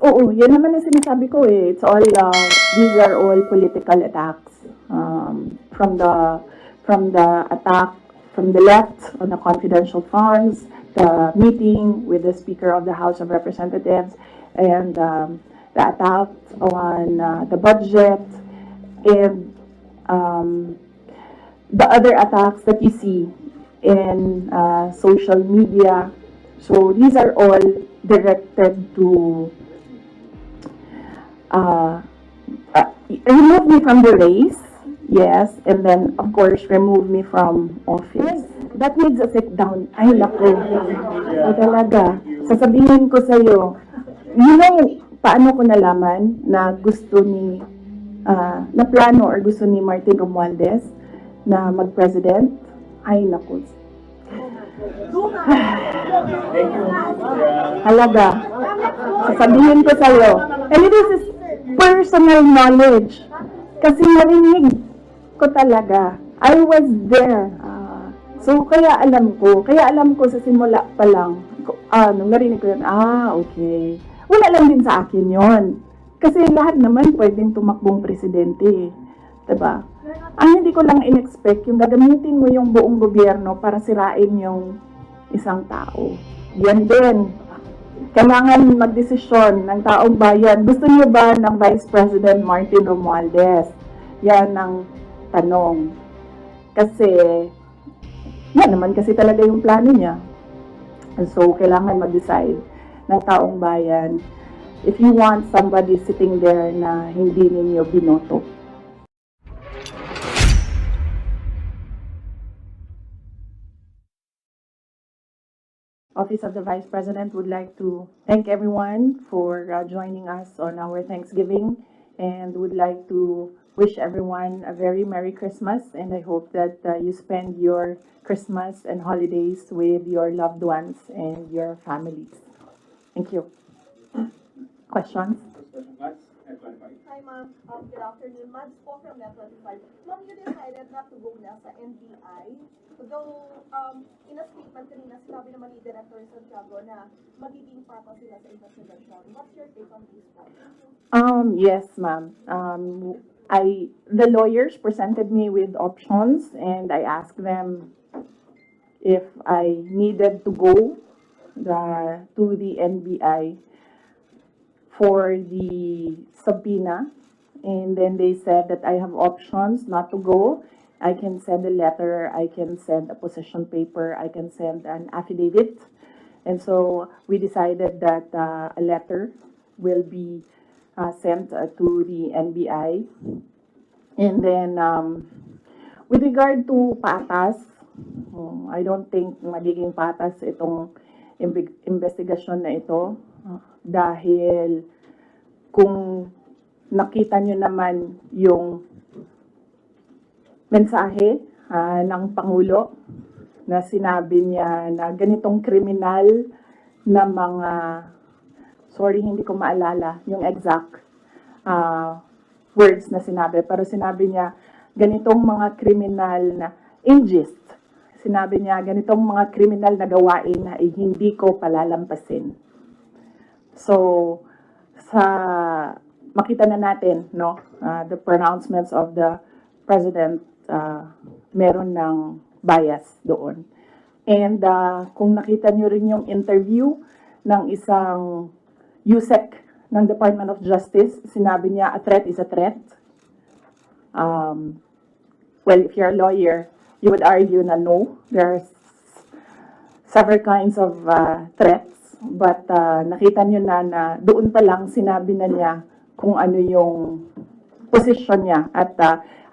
Oo, yan naman ang sinasabi ko eh. It's all, these are all political attacks. From the attack from the left on the confidential funds, the meeting with the Speaker of the House of Representatives, and the attack on the budget, and the other attacks that you see in social media. So these are all directed to remove me from the race, yes, and then of course remove me from office. That needs a sit down. Ay, naku. So talaga, sasabihin ko sa'yo, you know, paano ko nalaman na gusto ni, na plano or gusto ni Martin Romualdez na mag-president? Ay, naku. Halaga. Sasabihin ko sa'yo. And this is personal knowledge. Kasi narinig ko talaga. I was there. So, kaya alam ko sa simula pa lang, nung narinig ko yun, okay. Wala lang din sa akin yon. Kasi lahat naman pwedeng tumakbong presidente. Diba? Ang hindi ko lang in-expect, yung gagamitin mo yung buong gobyerno para sirain yung isang tao. Yan din. Kailangan magdesisyon ng taong bayan. Gusto niyo ba ng Vice President Martin Romualdez? Yan ang tanong. Kasi, yan naman kasi talaga yung plano niya. So, kailangan mag-decide ng taong bayan if you want somebody sitting there na hindi ninyo binoto. Office of the Vice President would like to thank everyone for joining us on our Thanksgiving, and would like to wish everyone a very Merry Christmas, and I hope that you spend your Christmas and holidays with your loved ones and your families. Thank you. Questions? Hi ma'am, good afternoon. Mads po from Net25. Ma'am, you decided not to go na sa NBI. Though, in a statement kanina, sinabi naman ni Director Santiago na magiging papa sila sa investigation. What's your take on this point? Yes, ma'am. The lawyers presented me with options, and I asked them if I needed to go to the NBI for the subpoena, and then they said that I have options not to go. I can send a letter, I can send a position paper, I can send an affidavit. And so we decided that a letter will be sent to the NBI. And then with regard to patas, I don't think magiging patas itong investigasyon na ito. Dahil kung nakita nyo naman yung mensahe ng Pangulo na sinabi niya na ganitong kriminal na mga, sorry hindi ko maalala yung exact words na sinabi, pero sinabi niya ganitong mga kriminal na ingest, sinabi niya ganitong mga kriminal na gawain na hindi ko palalampasin. So, makita na natin, no, the pronouncements of the President, meron ng bias doon. And kung nakita nyo rin yung interview ng isang USEC ng Department of Justice, sinabi niya, a threat is a threat. Well, if you're a lawyer, you would argue na no, there's several kinds of threats. But nakita nyo na doon pa lang sinabi na niya kung ano yung position niya. At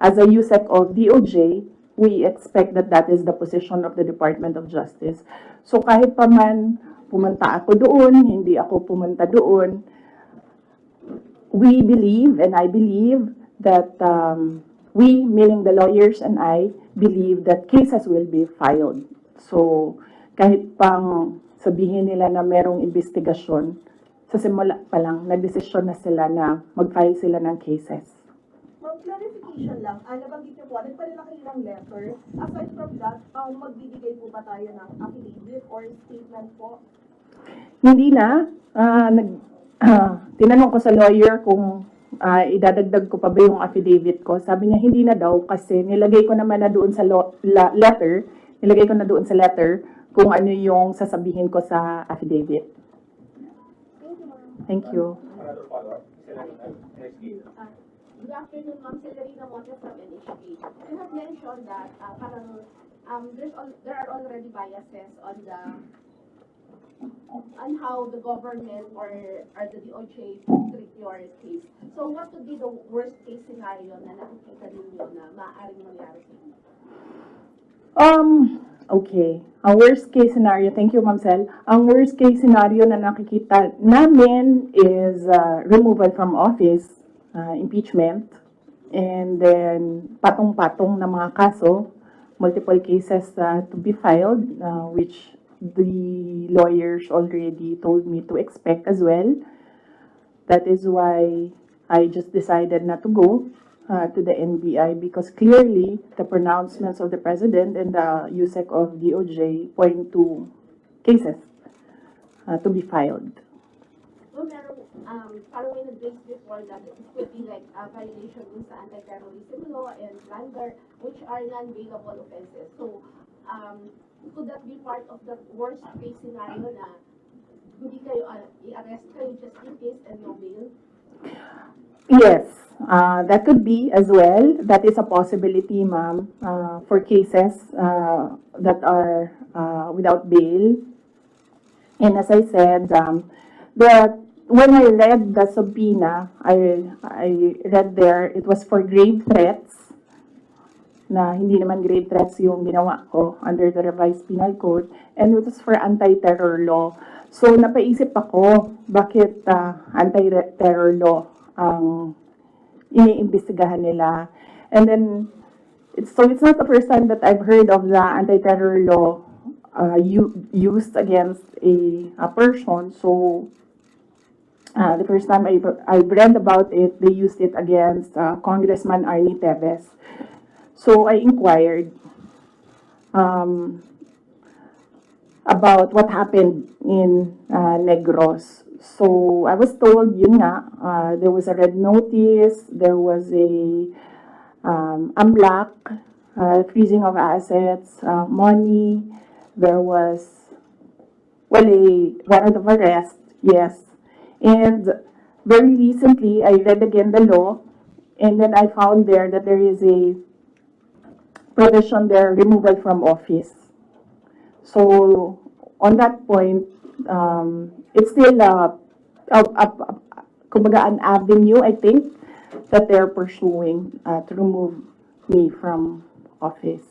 as a USEC of DOJ, we expect that that is the position of the Department of Justice. So kahit pa man pumunta ako doon, hindi ako pumunta doon, we believe, and I believe, that we, meaning the lawyers and I, believe that cases will be filed. So kahit pang sabihin nila na merong investigasyon, sa simula pa lang, nagdesisyon na sila na mag-file sila ng cases. Ma'am, clarification lang. Nabanggit niyo po, nagpadala kayo ng letter. Aside from that, magbibigay po ba tayo ng affidavit or statement po? Hindi na. tinanong ko sa lawyer kung idadagdag ko pa ba yung affidavit ko. Sabi niya, hindi na daw kasi nilagay ko naman na doon sa letter, nilagay ko na doon sa letter kung ano yung sasabihin ko sa affidavit. Thank you. Another follow-up. Next case. Good afternoon, Ma'am Celerina Monte from NHK. You have mentioned that there are already biases on how the government or the DOJ treat your case. So what would be the worst case scenario na nakikita ninyo na maaaring mangyari sa inyo? Okay. Ang worst case scenario, thank you, Ma'am Sel. Ang worst case scenario na nakikita namin is removal from office, impeachment, and then patong-patong na mga kaso, multiple cases to be filed, which the lawyers already told me to expect as well. That is why I just decided not to go to the NBI because clearly the pronouncements of the President and the USEC of DOJ point to cases to be filed. So meron, parang may nag-raise before that it could be like a violation dun sa anti-terrorism law and plunder, which are non-bailable offenses. So, could that be part of the worst case scenario na hindi kayo i-arrest kayo just in case and no bail? Yes, that could be as well. That is a possibility, ma'am, for cases that are without bail. And as I said, when I read the subpoena, I read there it was for grave threats. Na hindi naman grave threats yung ginawa ko under the revised penal code, and it was for anti-terror law. So napaisip ako, bakit anti-terror law ang iniimbestigahan nila. And then, it's not the first time that I've heard of the anti-terror law used against a person. So the first time I read about it, they used it against Congressman Arnie Teves. So I inquired about what happened in Negros. So I was told, yun nga, there was a red notice, there was a AMLAC, freezing of assets, money, there was, well, a warrant of arrest, yes. And very recently, I read again the law, and then I found there that there is a provision there, removal from office. So on that point, it's still kumbaga an avenue, I think, that they're pursuing to remove me from office.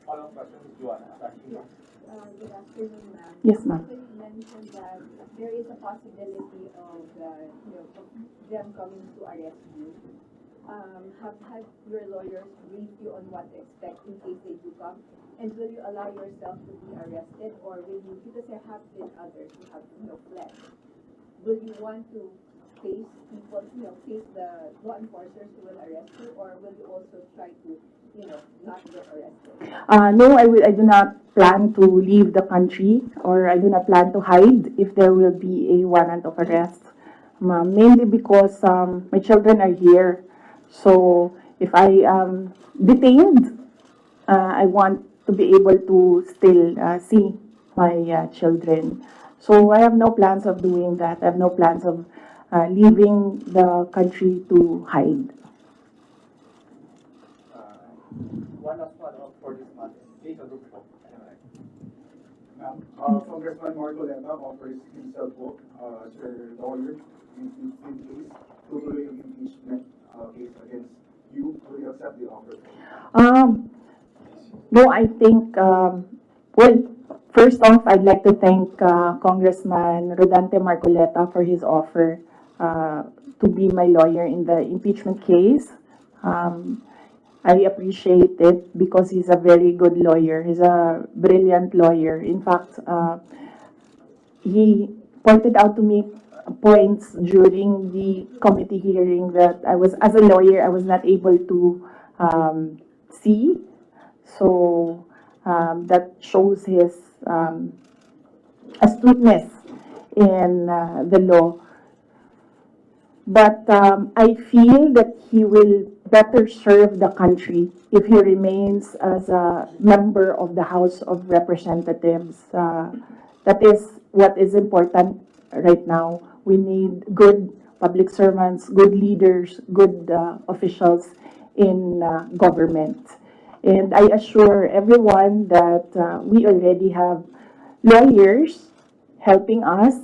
Follow-up question, Joanna. Good afternoon, ma'am. Yes, ma'am. You mentioned that there is a possibility of them coming to arrest you. Have your lawyers briefed you on what to expect in case they do come? And will you allow yourself to be arrested, or will you, because there have been others who have fled, will you want to face people, face the law enforcers who will arrest you, or will you also try to not get arrested? No, I do not plan to leave the country, or I do not plan to hide if there will be a warrant of arrest. Mainly because my children are here. So if I am detained, I want to be able to still see my children. So I have no plans of doing that. I have no plans of leaving the country to hide. One last follow-up for this matter. Please, a group talk. Ma'am, Congressman Marcoleta offers himself po as your lawyer in case tutuloy yung impeachment case against you. Will you accept the offer? No, I think, well, first off, I'd like to thank Congressman Rodante Marcoleta for his offer to be my lawyer in the impeachment case. I appreciate it because he's a very good lawyer. He's a brilliant lawyer. In fact, he pointed out to me points during the committee hearing that as a lawyer, I was not able to see. So that shows his astuteness in the law. But I feel that he will better serve the country if he remains as a member of the House of Representatives. That is what is important right now. We need good public servants, good leaders, good officials in government. And I assure everyone that we already have lawyers helping us.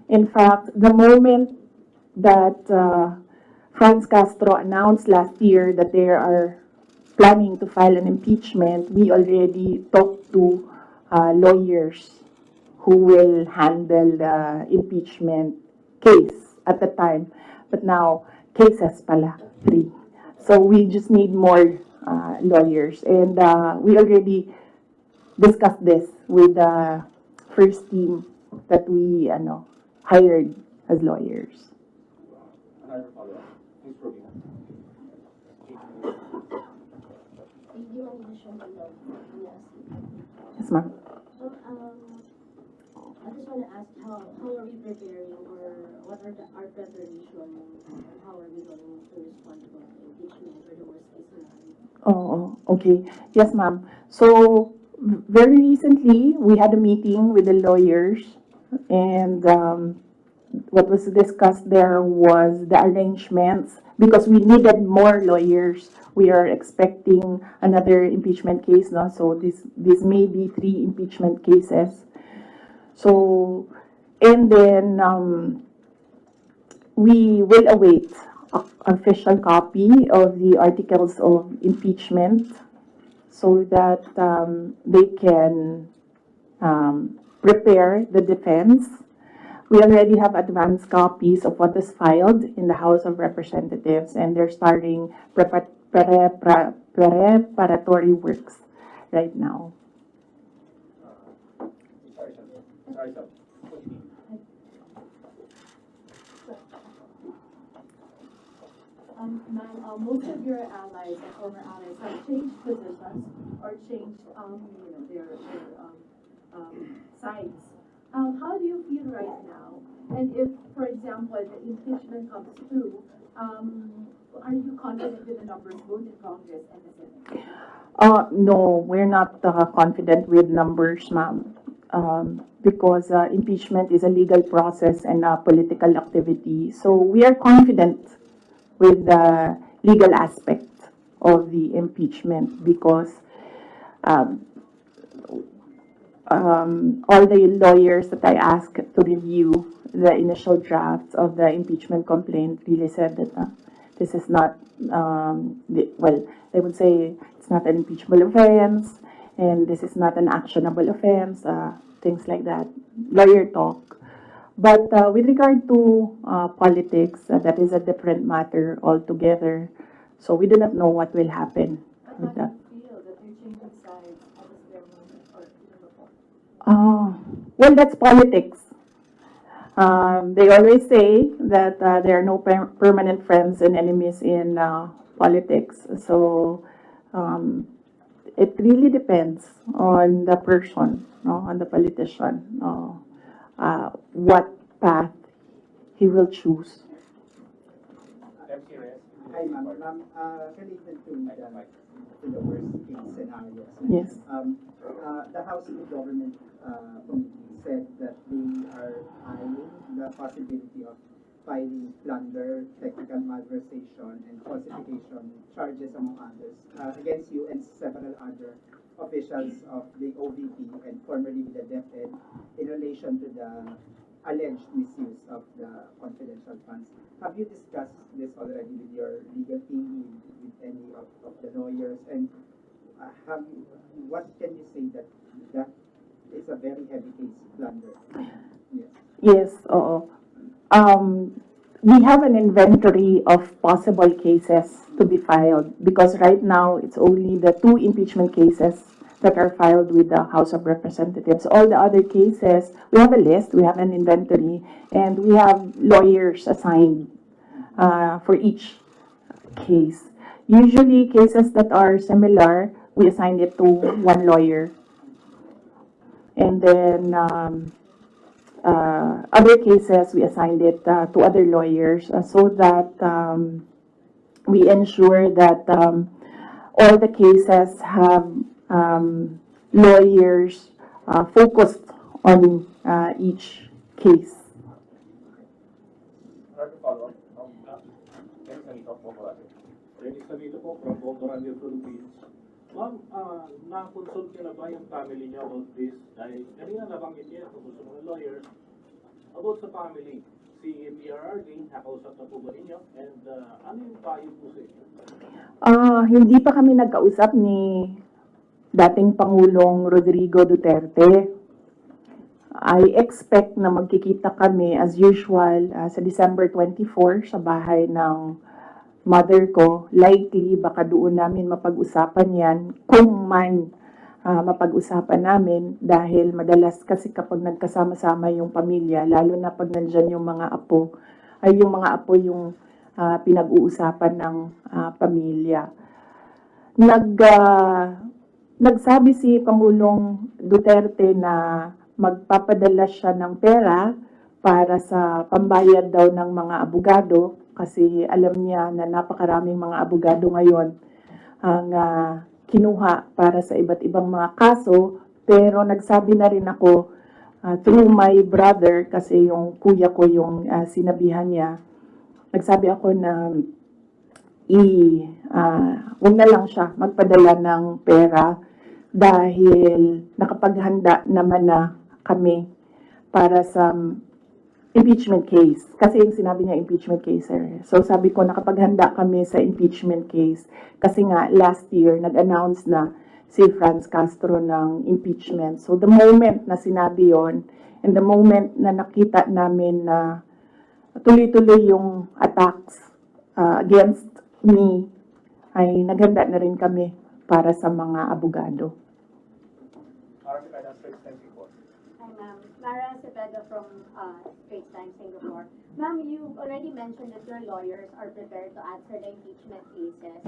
In fact, the moment that Franz Castro announced last year that they are planning to file an impeachment, we already talked to lawyers who will handle the impeachment case at the time. But now, cases pala, 3. So we just need more lawyers. And we already discussed this with the first team that we hired as lawyers. Another follow-up. Please proceed. You want to show me the yes. Yes, ma'am. So, I just want to ask how are we preparing or what are our preparation and how are we going to respond to the impeachment or the worst case scenario? Oh, okay. Yes, ma'am. So, very recently, we had a meeting with the lawyers, and what was discussed there was the arrangements because we needed more lawyers. We are expecting another impeachment case now, so this may be 3 impeachment cases. So, and then we will await official copy of the articles of impeachment so that they can prepare the defense. We already have advanced copies of what is filed in the House of Representatives, and they're starting preparatory works right now. Sorry, sir. Sorry, sir. Continue. Ma'am, most of your allies and former allies have changed positions or changed, their sides. How do you feel right now? And if, for example, the impeachment comes through, are you confident with the numbers both in Congress and the Senate? No, we're not confident with numbers, ma'am, because impeachment is a legal process and a political activity. So we are confident with the legal aspect of the impeachment because all the lawyers that I asked to review the initial drafts of the impeachment complaint really said that this is not, well, they would say it's not an impeachable offense and this is not an actionable offense, things like that, lawyer talk. But with regard to politics, that is a different matter altogether. So we do not know what will happen with that. Feel that they're changing sides as their moment or even before? Well, that's politics. They always say that there are no permanent friends and enemies in politics. So it really depends on the person, no, on the politician, what path he will choose. MC Reyes. Hi, ma'am. Ma'am, related to the worst case scenarios. Yes. The House of Government Committee said that they are eyeing the possibility of filing plunder, technical malversation, and falsification charges, among others, against you and several other officials of the OVP and formerly the DepEd in relation to the alleged misuse of the confidential funds. Have you discussed this already with your legal team, with any of the lawyers, and what can you say that is a very heavy case plunder? Yes. Yes, oo. We have an inventory of possible cases to be filed because right now it's only the 2 impeachment cases that are filed with the House of Representatives. All the other cases, we have a list, we have an inventory, and we have lawyers assigned for each case. Usually, cases that are similar, we assign it to one lawyer. And then other cases, we assigned it to other lawyers so that we ensure that all the cases have lawyers focused on each case. Another follow-up. Dennis Savito po from Bongo Radio Philippines. Ma'am, na-consult niyo na ba yung family niyo about this? Dahil kanina nabanggit niya kung gusto mga lawyers about sa family. Si PRRD, nakausap na po ba ninyo? And ano yung payo po sa inyo? Hindi pa kami nagkausap ni dating Pangulong Rodrigo Duterte. I expect na magkikita kami as usual sa December 24 sa bahay ng mother ko. Likely, baka doon namin mapag-usapan yan kung man mapag-usapan namin dahil madalas kasi kapag nagkasama-sama yung pamilya, lalo na pag nandyan yung mga apo, ay yung mga apo yung pinag-uusapan ng pamilya. Nagsabi si Pangulong Duterte na magpapadala siya ng pera para sa pambayad daw ng mga abogado kasi alam niya na napakaraming mga abogado ngayon ang kinuha para sa iba't ibang mga kaso, pero nagsabi na rin ako through my brother kasi yung kuya ko yung sinabihan niya, nagsabi ako na huwag na lang siya magpadala ng pera dahil nakapaghanda naman na kami para sa impeachment case. Kasi yung sinabi niya impeachment case, sir. So sabi ko nakapaghanda kami sa impeachment case kasi nga last year nag-announce na si Franz Castro ng impeachment. So the moment na sinabi yon and the moment na nakita namin na tuloy-tuloy yung attacks against me, ay naghanda na rin kami para sa mga abogado. I'm Mara Cepeda from Straits Times, Singapore. Ma'am, you already mentioned that your lawyers are prepared to answer the impeachment cases,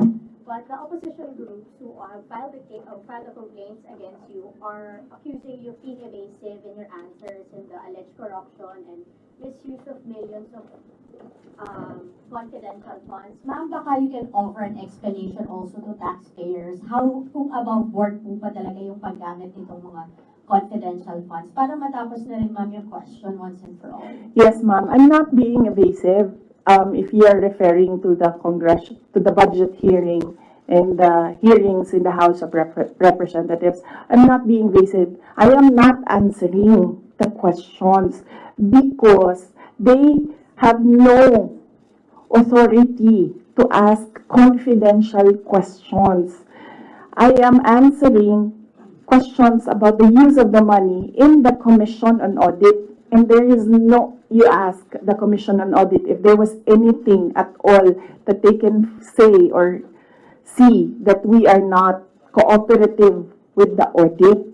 but the opposition groups who have filed the complaints against you are accusing you of being evasive in your answers in the alleged corruption and misuse of millions of confidential funds. Ma'am, baka you can offer an explanation also to taxpayers how kung above board po pa talaga yung paggamit nitong mga confidential funds para matapos na rin, ma'am, yung question once and for all. Yes, ma'am. I'm not being evasive. If you are referring to the to the budget hearing and the hearings in the House of Representatives, I'm not being evasive. I am not answering the questions because they have no authority to ask confidential questions. I am answering questions about the use of the money in the Commission on Audit, and there is no, you ask the Commission on Audit if there was anything at all that they can say or see that we are not cooperative with the audit.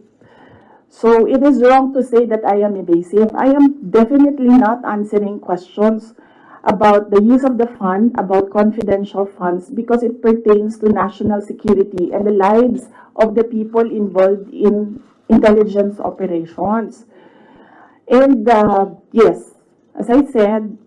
So it is wrong to say that I am evasive. I am definitely not answering questions about the use of the fund, about confidential funds, because it pertains to national security and the lives of the people involved in intelligence operations. And yes, as I said,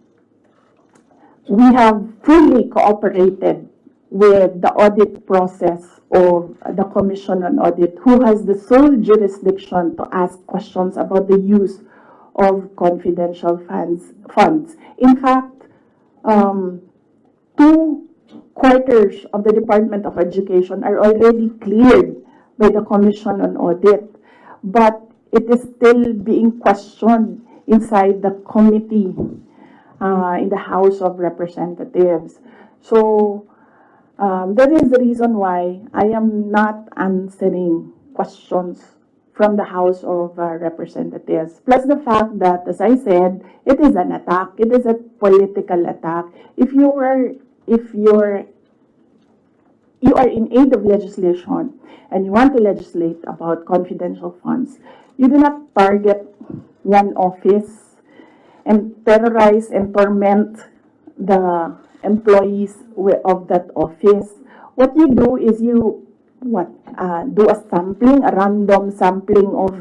we have fully cooperated with the audit process of the Commission on Audit, who has the sole jurisdiction to ask questions about the use of confidential funds. In fact, 2/4 of the Department of Education are already cleared by the Commission on Audit, but it is still being questioned inside the committee in the House of Representatives. So that is the reason why I am not answering questions from the House of Representatives. Plus the fact that, as I said, it is an attack. It is a political attack. If you are in aid of legislation and you want to legislate about confidential funds, you do not target one office and terrorize and torment the employees of that office. What you do is you do a sampling, a random sampling of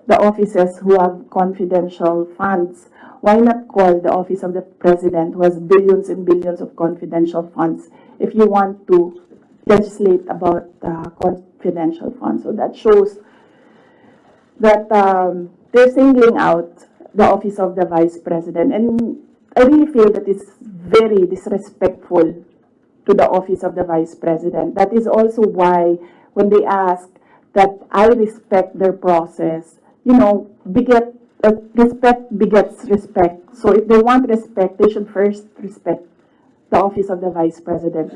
the offices who have confidential funds. Why not call the office of the president who has billions and billions of confidential funds if you want to legislate about confidential funds? So that shows that they're singling out the office of the vice president. And I really feel that it's very disrespectful to the office of the vice president. That is also why when they ask that I respect their process, respect begets respect. So if they want respect, they should first respect the office of the vice president.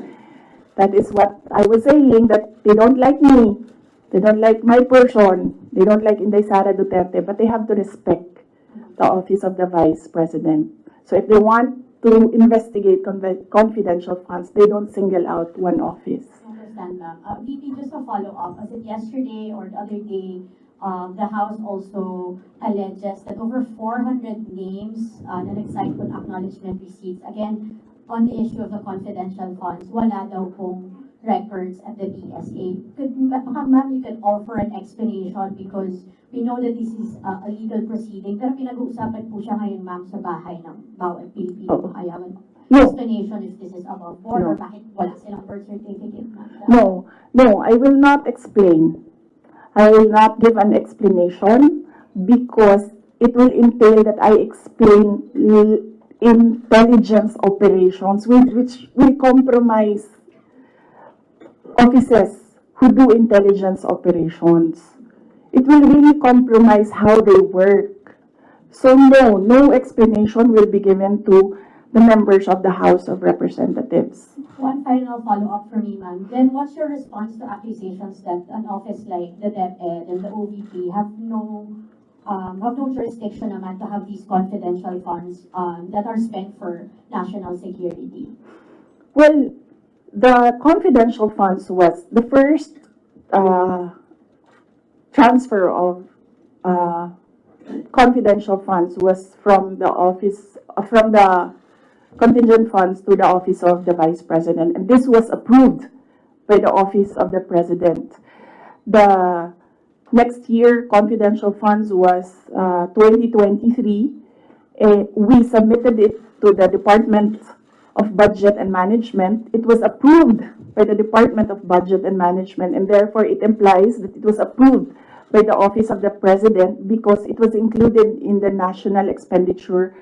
That is what I was saying, that they don't like me, they don't like my person, they don't like Inday Sara Duterte, but they have to respect the office of the vice president. So if they want to investigate confidential funds, they don't single out one office. I understand, ma'am. VP, just a follow-up. Was it yesterday or the other day, the House also alleges that over 400 names na nag-sign po ng acknowledgement receipts. Again, on the issue of the confidential funds, wala daw pong records at the BSA. Ma'am, you can offer an explanation because we know that this is a legal proceeding, pero pinag-uusapan po siya ngayon, ma'am, sa bahay ng bawat Pilipino. Kaya explanation if this is above board or bakit wala silang birth certificate, ma'am? No, I will not explain. I will not give an explanation because it will entail that I explain intelligence operations which will compromise offices who do intelligence operations. It will really compromise how they work. So no explanation will be given to the members of the House of Representatives. One final follow-up for me, ma'am. Then what's your response to accusations that an office like the DepEd and the OVP have no jurisdiction naman to have these confidential funds that are spent for national security? Well, the confidential funds was the first transfer of confidential funds was from the office, from the contingent funds to the office of the vice president, and this was approved by the office of the president. The next year confidential funds was 2023. We submitted it to the Department of Budget and Management. It was approved by the Department of Budget and Management, and therefore it implies that it was approved by the office of the president because it was included in the National Expenditure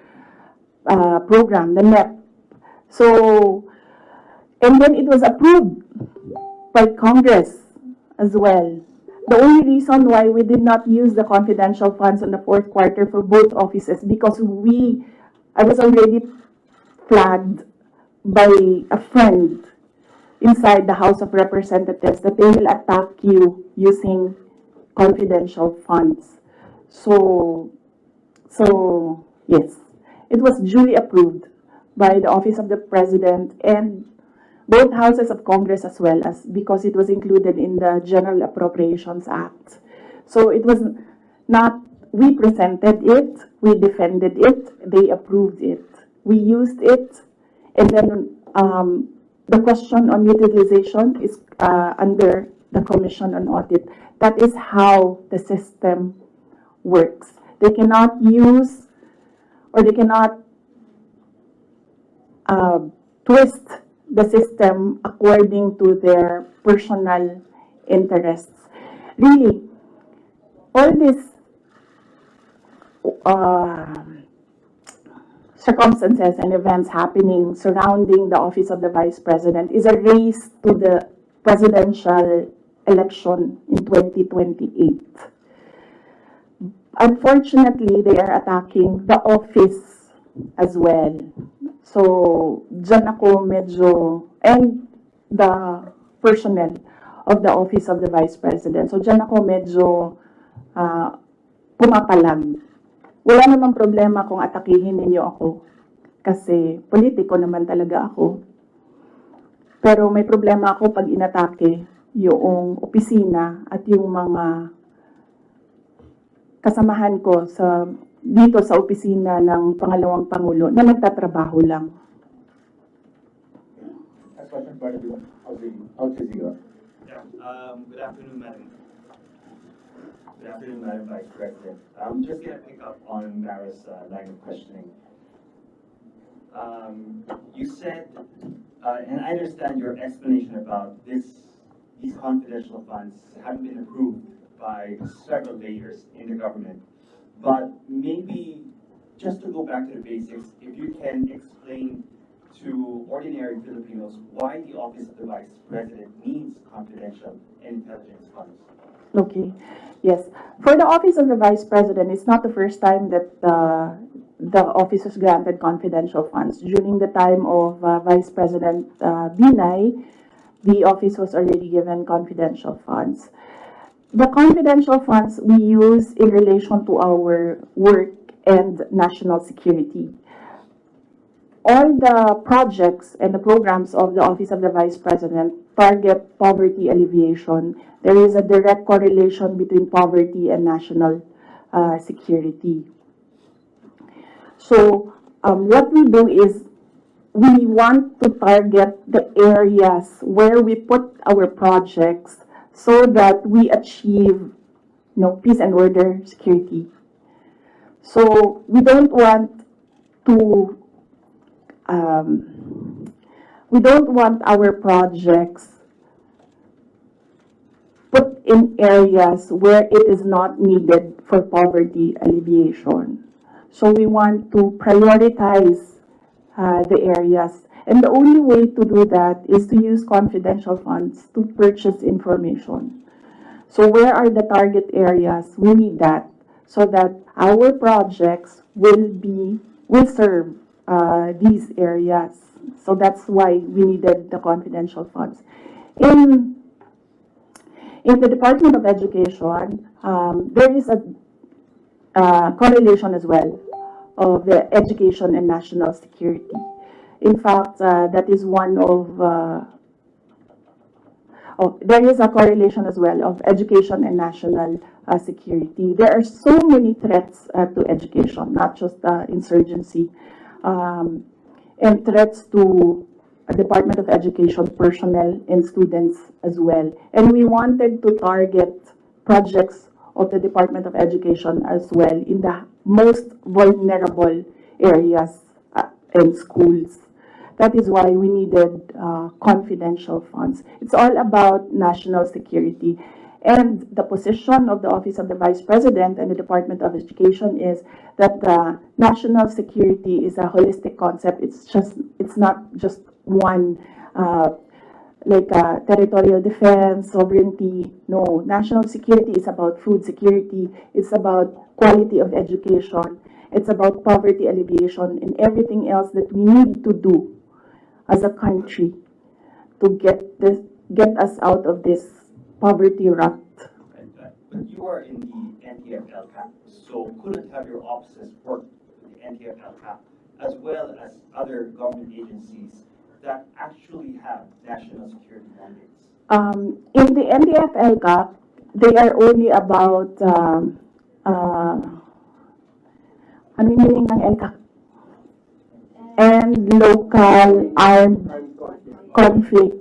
Program, the NEP. So, and then it was approved by Congress as well. The only reason why we did not use the confidential funds in the fourth quarter for both offices because I was already flagged by a friend inside the House of Representatives that they will attack you using confidential funds. So yes, it was duly approved by the Office of the President and both houses of Congress as well as because it was included in the General Appropriations Act. So it was not, we presented it, we defended it, they approved it. We used it, and then the question on utilization is under the Commission on Audit. That is how the system works. They cannot use or they cannot twist the system according to their personal interests. Really, all these circumstances and events happening surrounding the office of the Vice President is a race to the presidential election in 2028. Unfortunately, they are attacking the office as well. So, dyan ako medyo, and the personnel of the office of the Vice President. So, dyan ako medyo pumapalag. Wala namang problema kung atakihin ninyo ako. Kasi politiko naman talaga ako. Pero may problema ako pag inatake yung opisina at yung mga kasamahan ko dito sa opisina ng pangalawang Pangulo na nagtatrabaho lang. Next question for Al Jazeera. Yeah, good afternoon, Madam. Good afternoon, Madam Vice President. I'm just going to pick up on Mara's line of questioning. You said, and I understand your explanation about these confidential funds haven't been approved by several layers in the government. But maybe just to go back to the basics, if you can explain to ordinary Filipinos why the Office of the Vice President needs confidential and intelligence funds. Okay, yes. For the Office of the Vice President, it's not the first time that the office was granted confidential funds. During the time of Vice President Binay, the office was already given confidential funds. The confidential funds we use in relation to our work and national security. All the projects and the programs of the Office of the Vice President target poverty alleviation. There is a direct correlation between poverty and national security. So what we do is we want to target the areas where we put our projects so that we achieve peace and order, security. So we don't want to our projects put in areas where it is not needed for poverty alleviation. So we want to prioritize the areas. And the only way to do that is to use confidential funds to purchase information. So where are the target areas? We need that so that our projects will serve these areas. So that's why we needed the confidential funds. In the Department of Education, there is a correlation as well of the education and national security. In fact, that is one of there is a correlation as well of education and national security. There are so many threats to education, not just insurgency, and threats to Department of Education personnel and students as well. And we wanted to target projects of the Department of Education as well in the most vulnerable areas and schools. That is why we needed confidential funds. It's all about national security. And the position of the Office of the Vice President and the Department of Education is that the national security is a holistic concept. It's not just one, like territorial defense, sovereignty. No, national security is about food security. It's about quality of education. It's about poverty alleviation and everything else that we need to do as a country to get us out of this poverty rut. But you are in the NTF-LCAP, so couldn't have your offices work with the NTF-LCAP as well as other government agencies that actually have national security mandates? In the NDF-LCAP, they are only about ano yung meaning ng LCAP? And local armed conflict.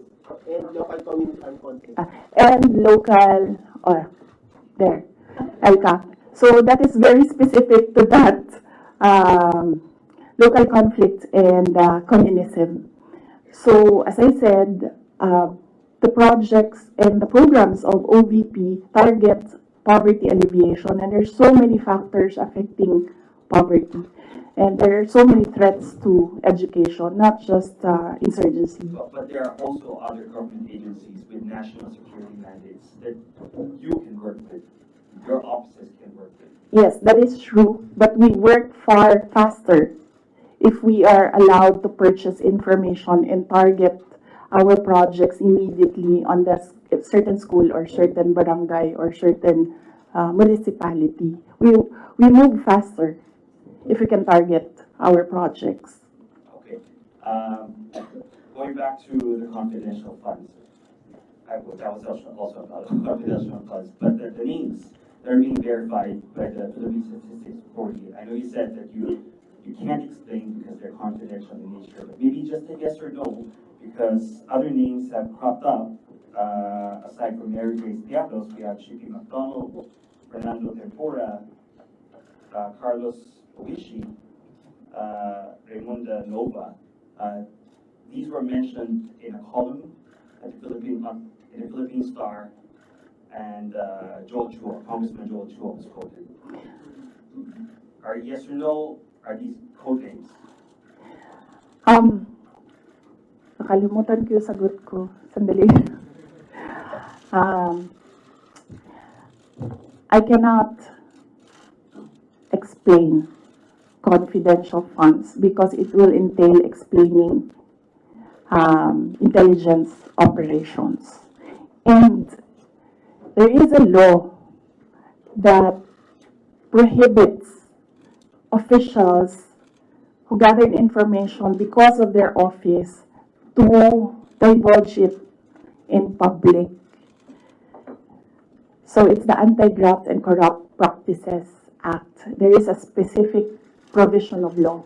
And local community armed conflict. And local, there, LCAP. So that is very specific to that local conflict and communism. So as I said, the projects and the programs of OVP target poverty alleviation, and there's so many factors affecting poverty. And there are so many threats to education, not just insurgency. But there are also other government agencies with national security mandates that you can work with, your offices can work with. Yes, that is true, but we work far faster if we are allowed to purchase information and target our projects immediately on the certain school or certain barangay or certain municipality. We move faster if we can target our projects. Okay. Going back to the confidential funds, that was also about confidential funds, but the names that are being verified by the Philippine Statistics Authority, I know you said that you can't explain because they're confidential in nature, but maybe just a yes or no, because other names have cropped up. Aside from Mary Grace Piatos, we have Chippy McDonald, Fernando Tempora, Carlos Oishi, Raymunda Nova. These were mentioned in a column at the Philippine Star, and Joel Chua, Congressman Joel Chua was quoted. Are yes or no, are these code names? Nakalimutan ko yung sagot ko. Sandali. I cannot explain confidential funds because it will entail explaining intelligence operations. And there is a law that prohibits officials who gathered information because of their office to divulge it in public. So it's the Anti-Graft and Corrupt Practices Act. There is a specific provision of law.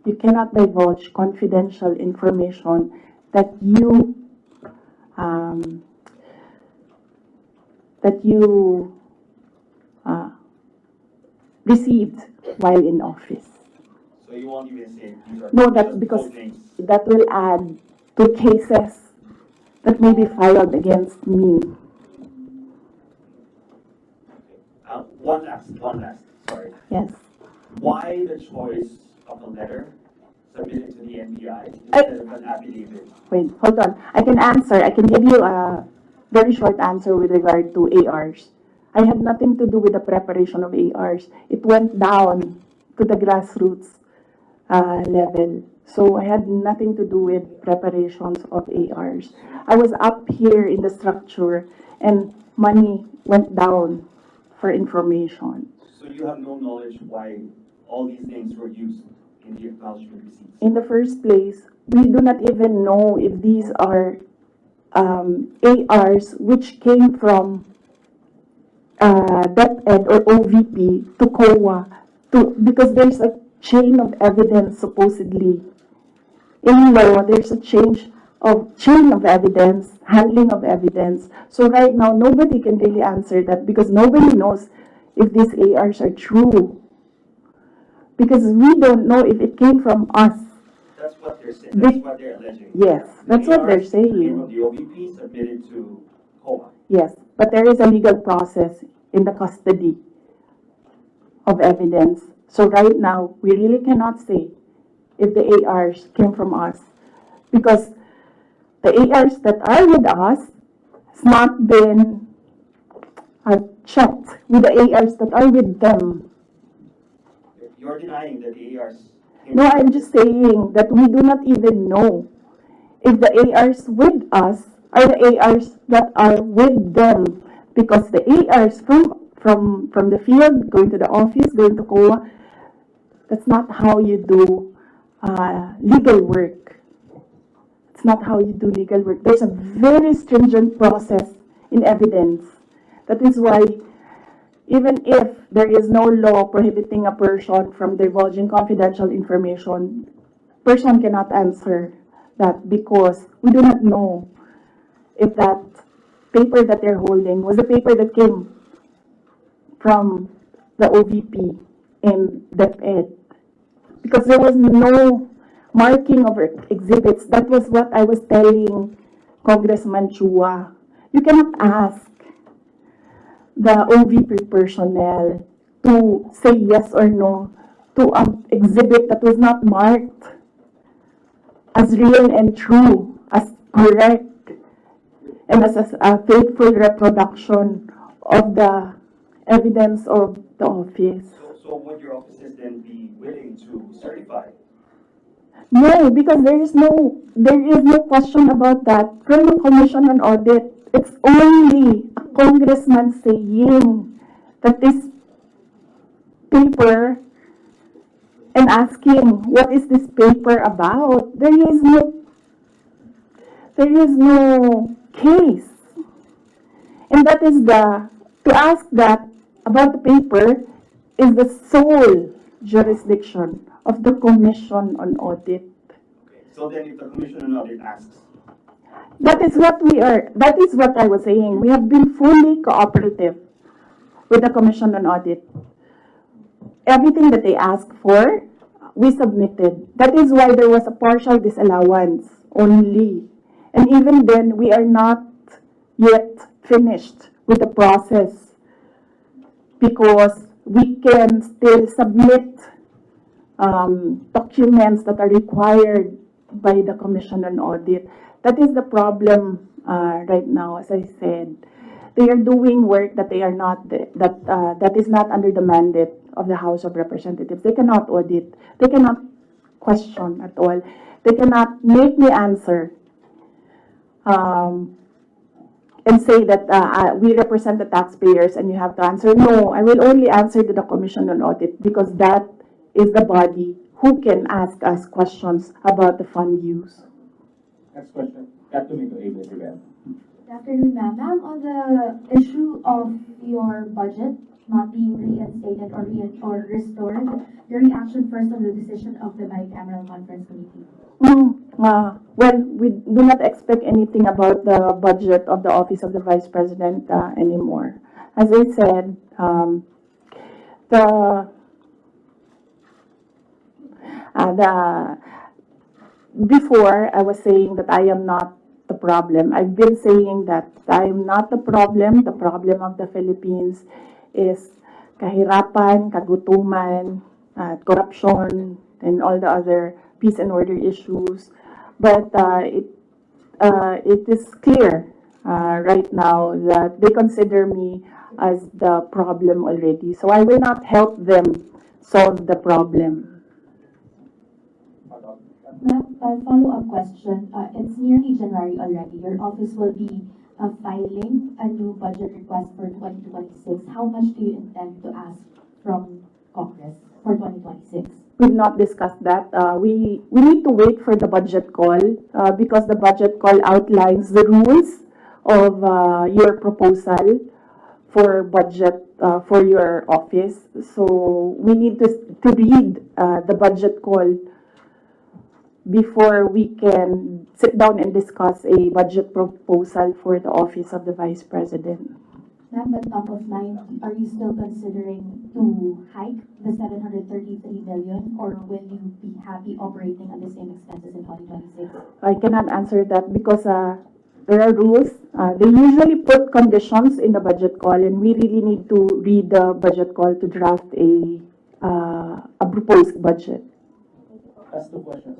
You cannot divulge confidential information that you received while in office. So you won't even say these are No, that's just because code names. that will add to cases that may be filed against me. One last, sorry. Yes. Why the choice of a letter submitted to the NBI instead of an affidavit? Wait, hold on. I can answer. I can give you a very short answer with regard to ARs. I had nothing to do with the preparation of ARs. It went down to the grassroots level. So I had nothing to do with preparations of ARs. I was up here in the structure and money went down for information. So you have no knowledge why all these names were used in the acknowledgement receipts? In the first place, we do not even know if these are ARs which came from DepEd or OVP to COA, because there's a chain of evidence supposedly. In law, there's a chain of evidence, handling of evidence. So right now, nobody can really answer that because nobody knows if these ARs are true. Because we don't know if it came from us. That's what they're saying. That's what they're alleging. Yes, that's what they're ARs came saying. from the OVP submitted to COA. Yes, but there is a legal process in the custody of evidence. So right now, we really cannot say if the ARs came from us because the ARs that are with us has not been checked with the ARs that are with them. You're denying that the ARs came No, I'm just saying that we do not even know if the ARs with us are the ARs that are with them, because the ARs from the field, going to the office, going to COA, that's not how you do legal work. It's not how you do legal work. There's a very stringent process in evidence. That is why even if there is no law prohibiting a person from divulging confidential information, person cannot answer that because we do not know if that paper that they're holding was the paper that came from the OVP and DepEd. Because there was no marking of exhibits. That was what I was telling Congressman Chua. You cannot ask the OVP personnel to say yes or no to an exhibit that was not marked as real and true, as correct, and as a faithful reproduction of the evidence of the office. So would your offices then be willing to certify? No, because there is no question about that. From the Commission on Audit, it's only a congressman saying that this paper and asking what is this paper about. There is no case. And that is to ask that about the paper is the sole jurisdiction of the Commission on Audit. Okay. So then if the Commission on Audit asks, That is what I was saying. We have been fully cooperative. with the Commission on Audit. Everything that they asked for, we submitted. That is why there was a partial disallowance only. And even then, we are not yet finished with the process because we can still submit documents that are required by the Commission on Audit. That is the problem right now, as I said. They are doing work that they are not that is not under the mandate of the House of Representatives. They cannot audit. They cannot question at all. They cannot make me answer and say that we represent the taxpayers and you have to answer. No, I will only answer to the Commission on Audit because that is the body who can ask us questions about the fund use. Next question. Got to make a again. Good afternoon, ma'am. Ma'am, on the issue of your budget not being reinstated or restored, your reaction first on the decision of the bicameral conference committee? Well, we do not expect anything about the budget of the Office of the Vice President anymore. As I said, before I was saying that I am not the problem. I've been saying that I am not the problem. The problem of the Philippines is kahirapan, kagutuman, corruption, and all the other peace and order issues. But it is clear right now that they consider me as the problem already. So I will not help them solve the problem. Ma'am, a follow-up question. It's nearly January already. Your office will be filing a new budget request for 2026. How much do you intend to ask from Congress for 2026? We've not discussed that. We need to wait for the budget call because the budget call outlines the rules of your proposal for budget for your office. So we need to read the budget call before we can sit down and discuss a budget proposal for the Office of the Vice President. Ma'am, but top of mind, are you still considering to hike the 733 million, or will you be happy operating at the same expenses in 2026? I cannot answer that because there are rules. They usually put conditions in the budget call, and we really need to read the budget call to draft a proposed budget. That's two questions.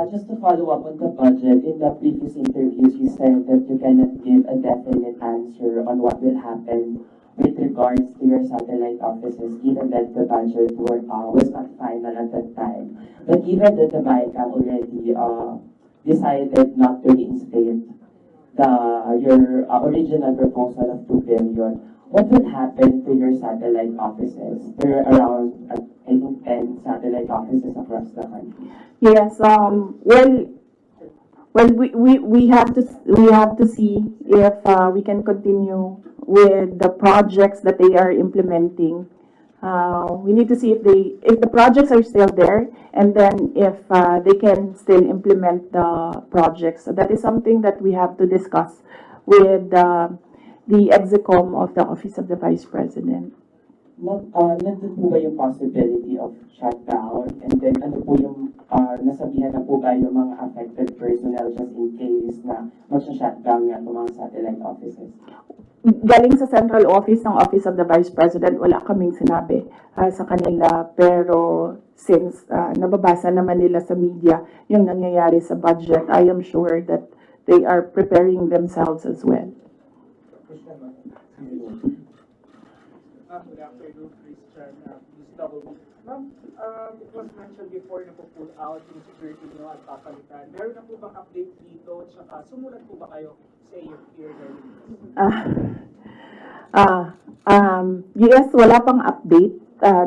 Just to follow up on the budget, in the previous interviews, you said that you cannot give a definite answer on what will happen with regards to your satellite offices, given that the budget was not final at that time. But given that the BICAM already decided not to reinstate your original proposal of 2 billion, what will happen to your satellite offices? There are around, I think, 10 satellite offices across the country. Yes. Well, we have to see if we can continue with the projects that they are implementing. We need to see if the projects are still there, and then if they can still implement the projects. So that is something that we have to discuss with the execom of the Office of the Vice President. Nandun po ba yung possibility of shutdown? And then ano po yung nasabihan na po ba yung mga affected personnel just in case na mag-shutdown nga itong mga satellite offices? Galing sa central office ng Office of the Vice President, wala kaming sinabi sa kanila. Pero since nababasa naman nila sa media yung nangyayari sa budget, I am sure that they are preparing themselves as well. Good afternoon, Christian. Ma'am, it was mentioned before na po-pull out yung security nyo at papalitan. Meron na po bang update dito? Tsaka sumulat po ba kayo sa your Yes, wala pang update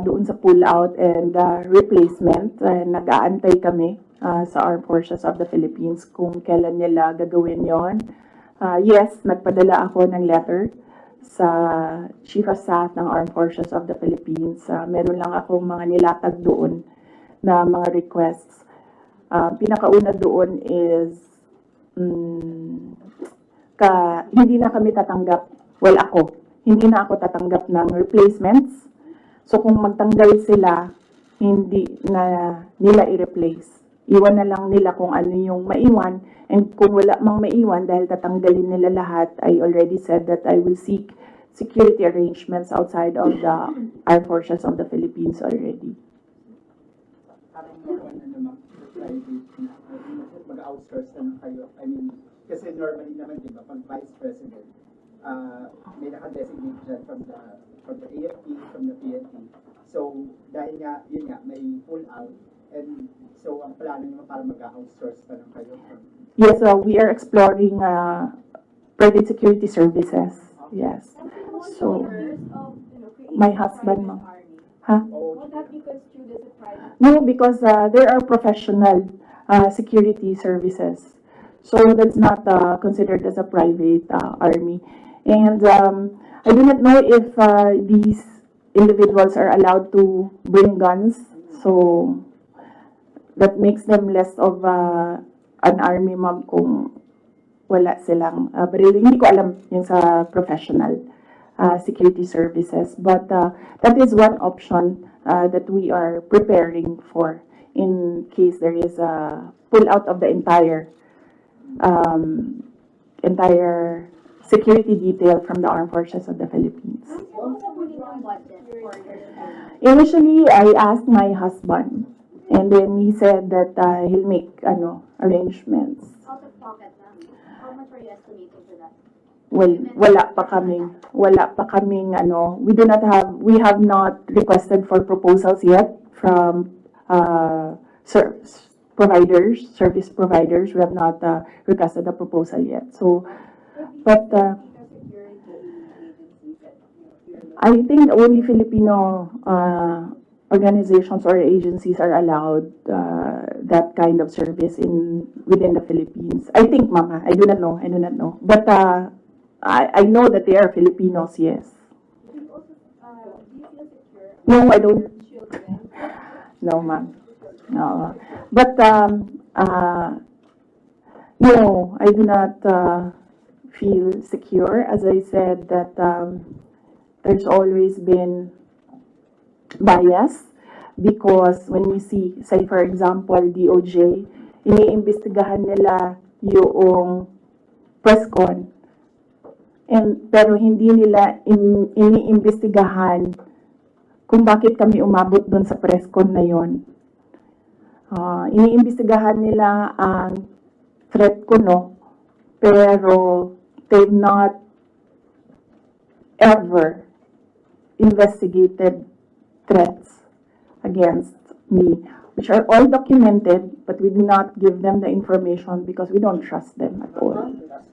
doon sa pull out and replacement. Nag-aantay kami sa Armed Forces of the Philippines kung kailan nila gagawin yon. Yes, nagpadala ako ng letter sa Chief of Staff ng Armed Forces of the Philippines. Meron lang akong mga nilatag doon na mga requests. Pinakauna doon is hindi na kami tatanggap well, ako, hindi na ako tatanggap ng replacements. So kung magtanggal sila, hindi na nila i-replace. Iwan na lang nila kung ano yung maiwan. And kung wala mang maiwan, dahil tatanggalin nila lahat, I already said that I will seek security arrangements outside of the Armed Forces of the Philippines already. Parang private na, mag-outsource na kayo. I mean, kasi normally naman, di ba, pag Vice President, may naka-designate dyan from the AFP, from the PNP. So, dahil nga, yun nga, may pull out, and so, ang plano nyo para mag-outsource na lang kayo. Yes, we are exploring private security services. Yes. So, my husband, ma'am. Huh? Would that be construed as a private? No, because there are professional security services. So that's not considered as a private army. And I do not know if these individuals are allowed to bring guns. So that makes them less of an army, ma'am, kung wala silang baril. Hindi ko alam yung sa professional security services. But that is one option that we are preparing for in case there is a pull out of the entire security detail from the Armed Forces of the Philippines. Initially, I asked my husband, and then he said that he'll make arrangements. Out of pocket lang. How much are you estimating for that? Well, wala pa kaming, we have not requested for proposals yet from service providers. We have not requested a proposal yet. So, but I think only Filipino organizations or agencies are allowed that kind of service within the Philippines. I think, Mama, I do not know. But I know that they are Filipinos, yes. Do you feel secure? No, I don't. Children? No, ma'am. No. But, no, I do not feel secure. As I said, that there's always been bias because when we see, say for example, DOJ, iniimbestigahan nila yung press con. Pero hindi nila iniimbestigahan kung bakit kami umabot doon sa press con na yon. Iniimbestigahan nila ang threat ko, no? Pero they've not ever investigated threats against me, which are all documented, but we do not give them the information because we don't trust them at all.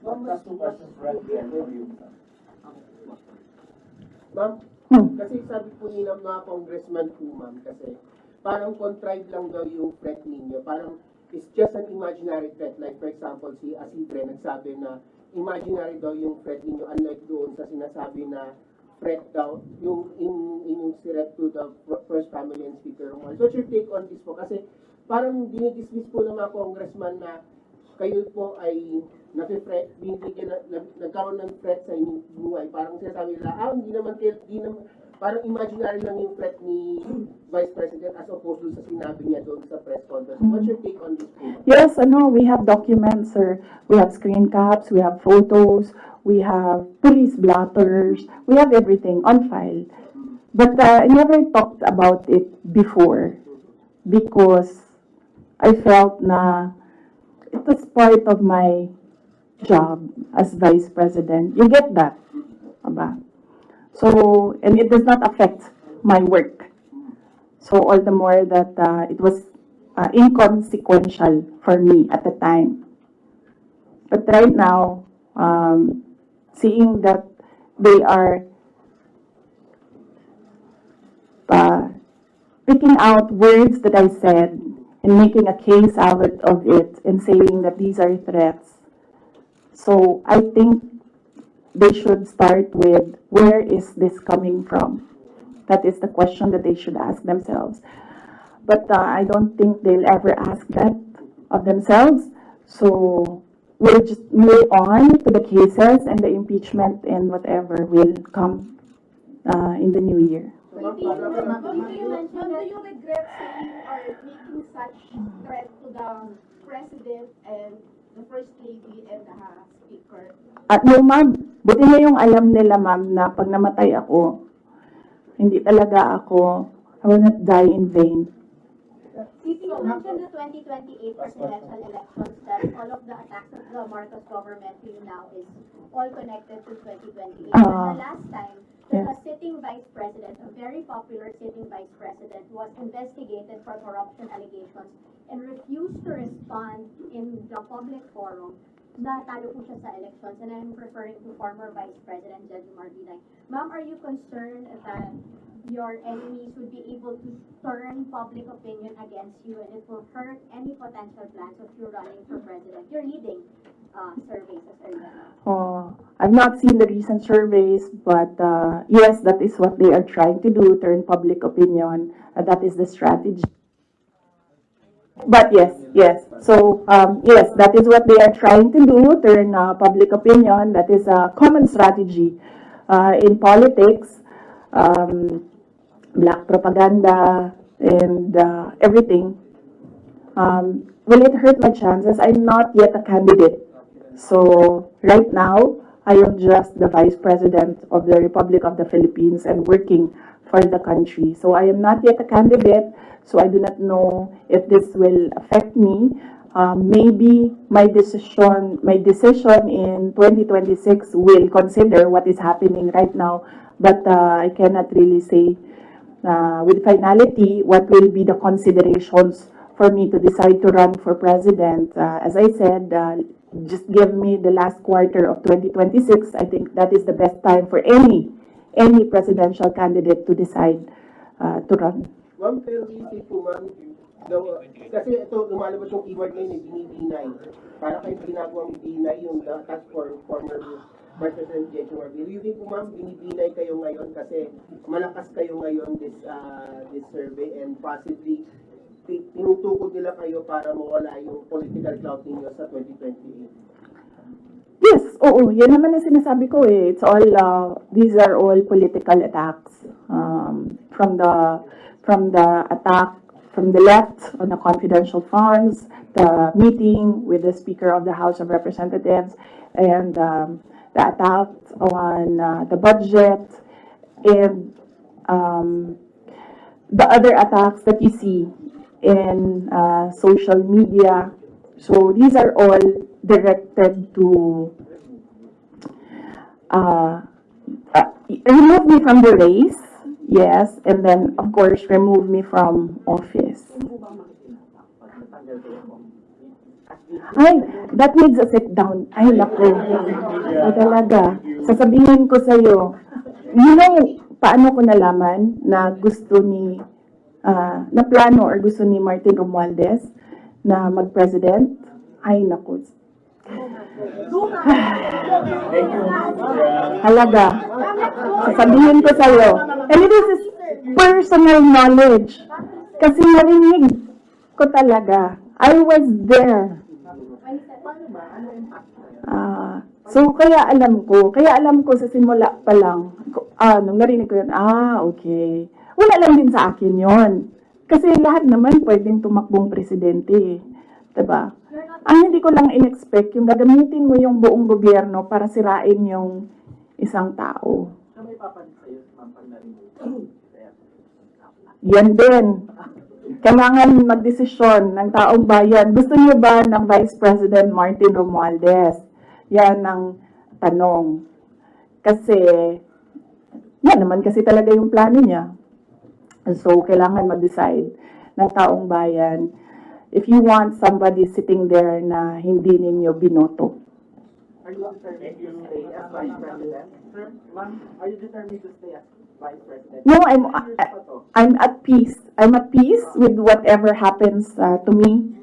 Last two questions, right there for you. Ma'am, kasi sabi po ni ng mga congressman po, ma'am, kasi parang contrived lang daw yung threat ninyo. Parang it's just an imaginary threat. Like for example, si Asibre nagsabi na imaginary daw yung threat ninyo, unlike doon sa sinasabi na threat daw, yung inyong threat to the first family and Speaker Romuald. So what's your take on this po? Kasi parang dinidismiss po ng mga congressman na kayo po ay nagkaroon ng threat sa inyong buhay. Parang sinasabi nila, hindi naman, parang imaginary lang yung threat ni Vice President as opposed to sa sinabi niya doon sa press conference. What's your take on this? Yes, we have documents, sir. We have screen caps, we have photos, we have police blotters, we have everything on file. But I never talked about it before because I felt na it was part of my job as Vice President. You get that? Aba? So, and it does not affect my work. So, all the more that it was inconsequential for me at the time. But right now, seeing that they are picking out words that I said and making a case out of it and saying that these are threats. So I think they should start with, where is this coming from? That is the question that they should ask themselves. But I don't think they'll ever ask that of themselves. So we'll just move on to the cases and the impeachment and whatever will come in the new year. Ma'am, do you regret saying or making such threat to the President and the First Lady and the Speaker? At no, ma'am, buti na yung alam nila, ma'am, na pag namatay ako, hindi talaga ako, I will not die in vain. If you mentioned the 2028 presidential elections, that all of the attacks of the Marcos government to you now is all connected to 2028. But the last time, that a sitting vice president, a very popular sitting vice president, was investigated for corruption allegations and refused to respond in the public forum, natalo po siya sa elections. And I'm referring to former Vice President Judge Marbinay. Ma'am, are you concerned that your enemies would be able to turn public opinion against you and it will hurt any potential plans of you running for president? You're leading surveys as early now. Oh, I've not seen the recent surveys, but yes, that is what they are trying to do, turn public opinion. That is the strategy. But yes. So, yes, that is what they are trying to do, turn public opinion. That is a common strategy in politics. Black propaganda and everything. Will it hurt my chances? I'm not yet a candidate. So right now, I am just the Vice President of the Republic of the Philippines and working for the country. So I am not yet a candidate, so I do not know if this will affect me. Maybe my decision in 2026 will consider what is happening right now, but I cannot really say with finality what will be the considerations for me to decide to run for president. As I said, just give me the last quarter of 2026. I think that is the best time for any presidential candidate to decide to run. Ma'am, pero isip po, ma'am, kasi ito, lumalabas yung keyword ngayon, binibinay. Para kayo ginagawang binay yung task for former Vice President Judge Marbil. You think po, ma'am, binibinay kayo ngayon kasi malakas kayo ngayon this survey and possibly tinutukod nila kayo para mawala yung political clout ninyo sa 2028? Yes, oo, yan naman ang sinasabi ko eh. It's all, these are all political attacks. From the attack from the left on the confidential funds, the meeting with the Speaker of the House of Representatives, and the attack on the budget, and the other attacks that you see in social media. So these are all directed to remove me from the race, yes, and then of course remove me from office. Ay, that needs a sit down. Ay, naku. Ay, talaga. Sasabihin ko sa'yo, you know, paano ko nalaman na gusto ni, na plano or gusto ni Martin Romualdez na mag-president? Ay, naku. Halaga. Sasabihin ko sa'yo. And this is personal knowledge. Kasi narinig ko talaga. I was there. So, kaya alam ko sa simula pa lang, nung narinig ko yun, okay. Wala lang din sa akin yon. Kasi lahat naman pwedeng tumakbong presidente. Diba? Hindi ko lang in-expect yung gagamitin mo yung buong gobyerno para sirain yung isang tao. Yan din. Kailangan magdesisyon ng taong bayan. Gusto niyo ba ng Vice President Martin Romualdez? Yan ang tanong. Kasi, yan naman kasi talaga yung plano niya. So, kailangan mag-decide ng taong bayan if you want somebody sitting there na hindi ninyo binoto. Are you determined to stay as Vice President? Sir, ma'am, are you determined to stay as Vice President? No, I'm at peace. I'm at peace with whatever happens to me.